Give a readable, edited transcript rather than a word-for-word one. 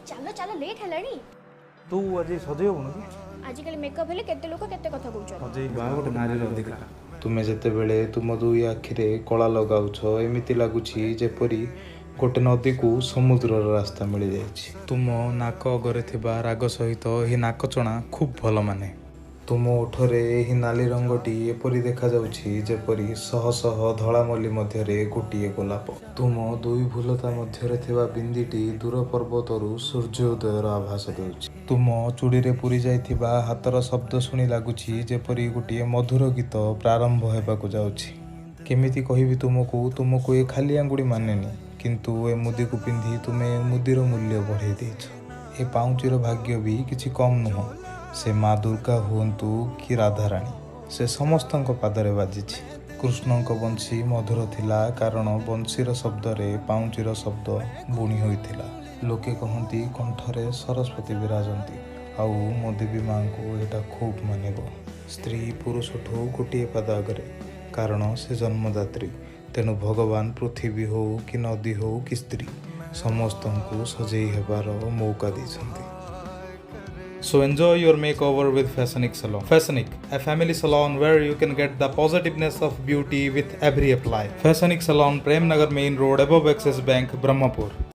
चलो चलो लेट है तू आज सजै होबुन कि आजिकल मेकअप हेले केते लोक केते कथा कहउछ सजैबा गोटे नारीर अधिकार। ତୁମେ ଯେତେବେଳେ ତୁମ ଦୁଇ ଆଖିରେ କଳା ଲଗାଉଛ ଏମିତି ଲାଗୁଛି ଯେପରି ଗୋଟେ ନଦୀକୁ ସମୁଦ୍ରର ରାସ୍ତା ମିଳିଯାଇଛି। ତୁମ ନାକ ଅଗରେ ଥିବା ରାଗ ସହିତ ଏହି ନାକଚଣା ଖୁବ୍ ଭଲ ମାନେ। ତୁମ ଓଠରେ ଏହି ନାଲି ରଙ୍ଗଟି ଏପରି ଦେଖାଯାଉଛି ଯେପରି ଶହ ଶହ ଧଳା ମଲ୍ଲି ମଧ୍ୟରେ ଗୋଟିଏ ଗୋଲାପ। ତୁମ ଦୁଇ ଭୁଲତା ମଧ୍ୟରେ ଥିବା ବିନ୍ଦିଟି ଦୂର ପର୍ବତରୁ ସୂର୍ଯ୍ୟୋଦୟର ଆଭାସ ଦେଉଛି। ତୁମ ଚୁଡ଼ିରେ ପୂରି ଯାଇଥିବା ହାତର ଶବ୍ଦ ଶୁଣି ଲାଗୁଛି ଯେପରି ଗୋଟିଏ ମଧୁର ଗୀତ ପ୍ରାରମ୍ଭ ହେବାକୁ ଯାଉଛି। କେମିତି କହିବି ତୁମକୁ ଏ ଖାଲି ଆଙ୍ଗୁଳି ମାନେନି, କିନ୍ତୁ ଏ ମୁଦିକୁ ପିନ୍ଧି ତୁମେ ମୁଦିର ମୂଲ୍ୟ ବଢ଼େଇ ଦେଇଛ। ଏ ପାଉଁଜିର ଭାଗ୍ୟ ବି କିଛି କମ୍ ନୁହଁ। ସେ ମା ଦୁର୍ଗା ହୁଅନ୍ତୁ କି ରାଧାରାଣୀ, ସେ ସମସ୍ତଙ୍କ ପାଦରେ ବାଜିଛି। କୃଷ୍ଣଙ୍କ ବଂଶୀ ମଧୁର ଥିଲା କାରଣ ବଂଶୀର ଶବ୍ଦରେ ପାଉଁଜିର ଶବ୍ଦ ବୁଣି ହୋଇଥିଲା। ଲୋକେ କହନ୍ତି କଣ୍ଠରେ ସରସ୍ୱତୀ ବିରାଜନ୍ତି, ଆଉ ମୋ ଦେବୀ ମାଙ୍କୁ ଏଇଟା ଖୁବ୍ ମାନିବ। ସ୍ତ୍ରୀ ପୁରୁଷଠୁ ଗୋଟିଏ ପାଦ ଆଗରେ, କାରଣ ସେ ଜନ୍ମଦାତ୍ରୀ। ତେଣୁ ଭଗବାନ ପୃଥିବୀ ହଉ କି ନଦୀ ହଉ କି ସ୍ତ୍ରୀ, ସମସ୍ତଙ୍କୁ ସଜେଇ ହେବାର ମୌକା ଦେଇଛନ୍ତି। So enjoy your makeover with Fasonic Salon. Fasonic, a family salon where you can get the positiveness of beauty with every apply. Fasonic Salon, Prem Nagar Main Road, above Axis Bank, Brahmapur.